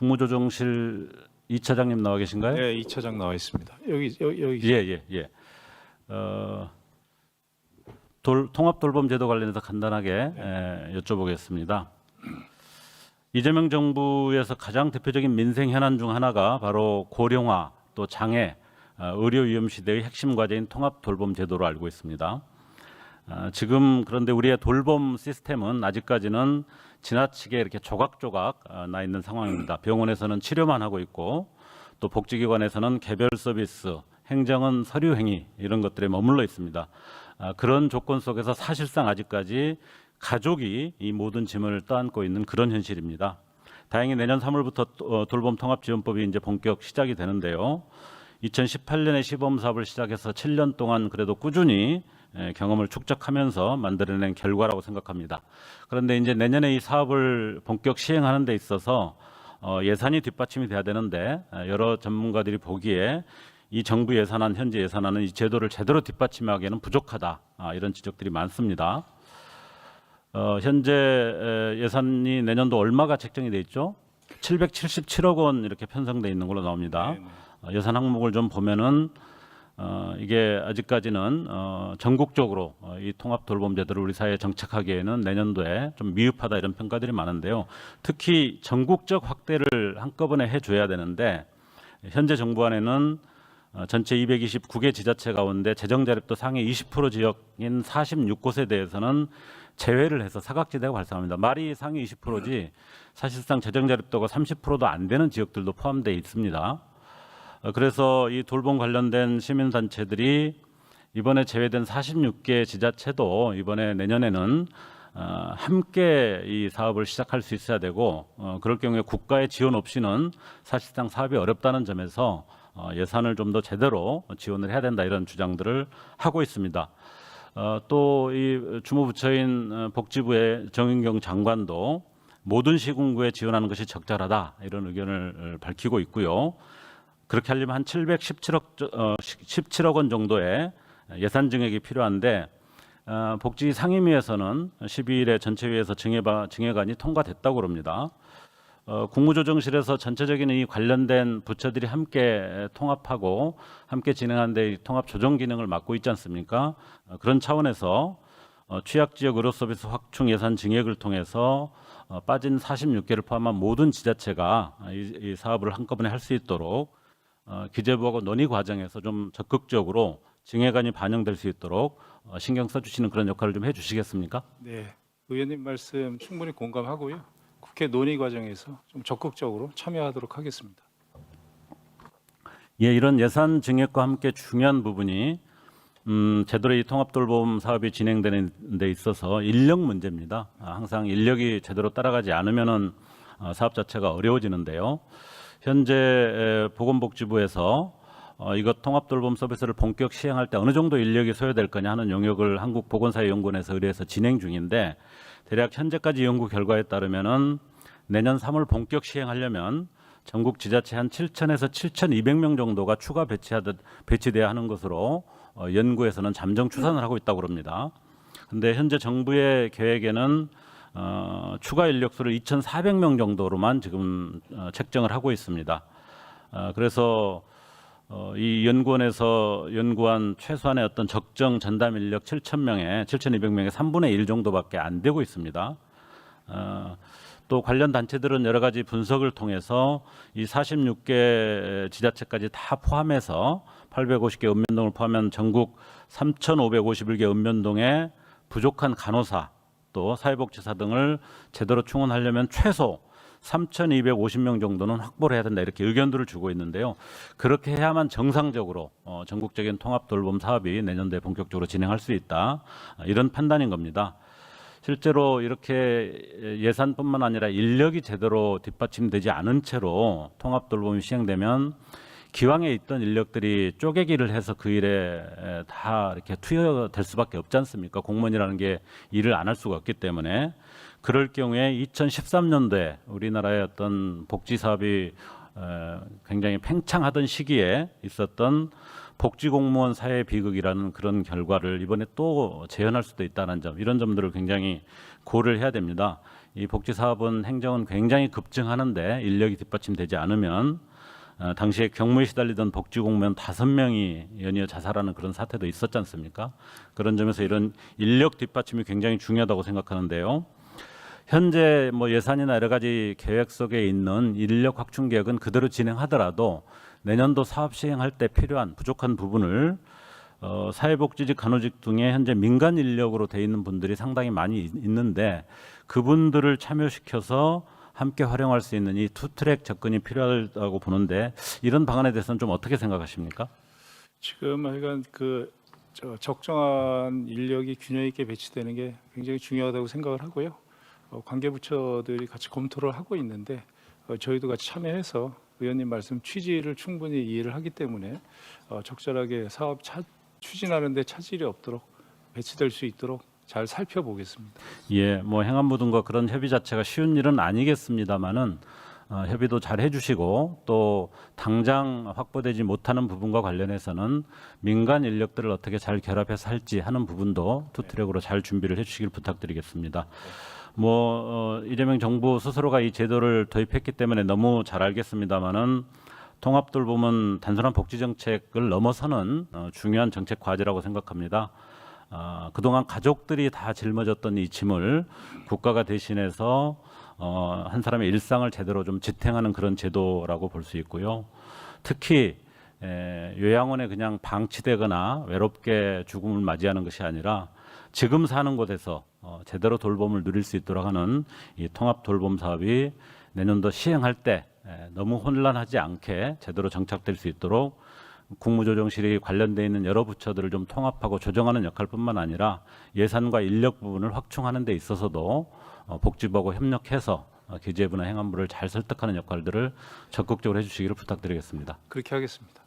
국무조정실 이 차장님 나와 계신가요? 네, 이 차장 나와 있습니다. 여기. 예. 통합돌봄제도 관련해서 간단하게 여쭤보겠습니다. 이재명 정부에서 가장 대표적인 민생 현안 중 하나가 바로 고령화 또 장애, 의료 위험 시대의 핵심 과제인 통합돌봄제도로 알고 있습니다. 지금 그런데 우리의 돌봄 시스템은 아직까지는 지나치게 이렇게 조각조각 나 있는 상황입니다. 병원에서는 치료만 하고 있고 또 복지기관에서는 개별 서비스, 행정은 서류 행위 이런 것들에 머물러 있습니다. 그런 조건 속에서 사실상 아직까지 가족이 이 모든 짐을 떠안고 있는 그런 현실입니다. 다행히 내년 3월부터 돌봄 통합지원법이 이제 본격 시작이 되는데요. 2018년에 시범 사업을 시작해서 7년 동안 그래도 꾸준히 경험을 축적하면서 만들어낸 결과라고 생각합니다. 그런데 이제 내년에 이 사업을 본격 시행하는 데 있어서 예산이 뒷받침이 돼야 되는데 여러 전문가들이 보기에 이 정부 예산안, 현재 예산안은 이 제도를 제대로 뒷받침하기에는 부족하다. 이런 지적들이 많습니다. 현재 예산이 내년도 얼마가 책정이 돼 있죠? 777억 원 이렇게 편성돼 있는 걸로 나옵니다. 예산 항목을 좀 보면은 이게 아직까지는 전국적으로 이 통합 돌봄 제도를 우리 사회에 정착하기에는 내년도에 좀 미흡하다 이런 평가들이 많은데요. 특히 전국적 확대를 한꺼번에 해줘야 되는데 현재 정부안에는 전체 229개 지자체 가운데 재정 자립도 상위 20% 지역인 46곳에 대해서는 제외를 해서 사각지대가 발생합니다. 말이 상위 20%지 사실상 재정 자립도가 30%도 안 되는 지역들도 포함되어 있습니다. 그래서 이 돌봄 관련된 시민단체들이 이번에 제외된 46개 지자체도 이번에 내년에는 함께 이 사업을 시작할 수 있어야 되고 그럴 경우에 국가의 지원 없이는 사실상 사업이 어렵다는 점에서 예산을 좀 더 제대로 지원을 해야 된다 이런 주장들을 하고 있습니다. 또 이 주무부처인 복지부의 정인경 장관도 모든 시군구에 지원하는 것이 적절하다 이런 의견을 밝히고 있고요. 그렇게 하려면 한 17억 원 정도의 예산 증액이 필요한데 복지 상임위에서는 12일에 전체위에서 증액안이 통과됐다고 합니다. 국무조정실에서 전체적인 이 관련된 부처들이 함께 통합하고 함께 진행하는 데 통합 조정 기능을 맡고 있지 않습니까? 그런 차원에서 취약지역 의료서비스 확충 예산 증액을 통해서 빠진 46개를 포함한 모든 지자체가 이 사업을 한꺼번에 할 수 있도록 기재부하고 논의 과정에서 좀 적극적으로 증액안이 반영될 수 있도록 신경 써주시는 그런 역할을 좀 해주시겠습니까? 네, 의원님 말씀 충분히 공감하고요. 국회 논의 과정에서 좀 적극적으로 참여하도록 하겠습니다. 예, 이런 예산 증액과 함께 중요한 부분이 제대로 이 통합돌봄 사업이 진행되는 데 있어서 인력 문제입니다. 항상 인력이 제대로 따라가지 않으면은 사업 자체가 어려워지는데요. 현재 보건복지부에서 이것 통합돌봄 서비스를 본격 시행할 때 어느 정도 인력이 소요될 거냐 하는 용역을 한국보건사회연구원에서 의뢰해서 진행 중인데 대략 현재까지 연구 결과에 따르면은 내년 3월 본격 시행하려면 전국 지자체 한 7,000에서 7,200명 정도가 추가 배치돼야 하는 것으로 연구에서는 잠정 추산을 하고 있다고 합니다. 그런데 현재 정부의 계획에는 추가 인력수를 2,400명 정도로만 지금 책정을 하고 있습니다. 그래서 이 연구원에서 연구한 최소한의 어떤 적정 전담 인력 7,200명의 3분의 1 정도밖에 안 되고 있습니다. 또 관련 단체들은 여러 가지 분석을 통해서 이 46개 지자체까지 다 포함해서 850개 읍면동을 포함한 전국 3,551개 읍면동에 부족한 간호사 또 사회복지사 등을 제대로 충원하려면 최소 3,250명 정도는 확보를 해야 된다 이렇게 의견들을 주고 있는데요. 그렇게 해야만 정상적으로 전국적인 통합 돌봄 사업이 내년도에 본격적으로 진행할 수 있다 이런 판단인 겁니다. 실제로 이렇게 예산뿐만 아니라 인력이 제대로 뒷받침되지 않은 채로 통합 돌봄이 시행되면 기왕에 있던 인력들이 쪼개기를 해서 그 일에 다 이렇게 투여될 수밖에 없지 않습니까? 공무원이라는 게 일을 안 할 수가 없기 때문에 그럴 경우에 2013년도에 우리나라의 어떤 복지 사업이 굉장히 팽창하던 시기에 있었던 복지공무원 사회 비극이라는 그런 결과를 이번에 또 재현할 수도 있다는 점, 이런 점들을 굉장히 고려를 해야 됩니다. 이 복지 사업은 행정은 굉장히 급증하는데 인력이 뒷받침되지 않으면 당시에 경무에 시달리던 복지 공무원 5명이 연이어 자살하는 그런 사태도 있었지 않습니까? 그런 점에서 이런 인력 뒷받침이 굉장히 중요하다고 생각하는데요. 현재 뭐 예산이나 여러 가지 계획 속에 있는 인력 확충 계획은 그대로 진행하더라도 내년도 사업 시행할 때 필요한 부족한 부분을 사회복지직, 간호직 등의 현재 민간 인력으로 돼 있는 분들이 상당히 많이 있는데 그분들을 참여시켜서 함께 활용할 수 있는 이 투트랙 접근이 필요하다고 보는데 이런 방안에 대해서는 좀 어떻게 생각하십니까? 지금 하여간 적정한 인력이 균형 있게 배치되는 게 굉장히 중요하다고 생각을 하고요. 관계 부처들이 같이 검토를 하고 있는데 저희도 같이 참여해서 의원님 말씀 취지를 충분히 이해를 하기 때문에 적절하게 사업 추진하는 데 차질이 없도록 배치될 수 있도록 잘 살펴보겠습니다. 예, 뭐 행안부 등과 그런 협의 자체가 쉬운 일은 아니겠습니다만은 협의도 잘 해주시고 또 당장 확보되지 못하는 부분과 관련해서는 민간 인력들을 어떻게 잘 결합해서 할지 하는 부분도 투트랙으로 잘 준비를 해주시길 부탁드리겠습니다. 이재명 정부 스스로가 이 제도를 도입했기 때문에 너무 잘 알겠습니다만은 통합돌봄은 단순한 복지 정책을 넘어서는 중요한 정책 과제라고 생각합니다. 그동안 가족들이 다 짊어졌던 이 짐을 국가가 대신해서 한 사람의 일상을 제대로 좀 지탱하는 그런 제도라고 볼 수 있고요. 특히 요양원에 그냥 방치되거나 외롭게 죽음을 맞이하는 것이 아니라 지금 사는 곳에서 제대로 돌봄을 누릴 수 있도록 하는 이 통합 돌봄 사업이 내년도 시행할 때 너무 혼란하지 않게 제대로 정착될 수 있도록 국무조정실이 관련돼 있는 여러 부처들을 좀 통합하고 조정하는 역할뿐만 아니라 예산과 인력 부분을 확충하는 데 있어서도 복지부하고 협력해서 기재부나 행안부를 잘 설득하는 역할들을 적극적으로 해주시기를 부탁드리겠습니다. 그렇게 하겠습니다.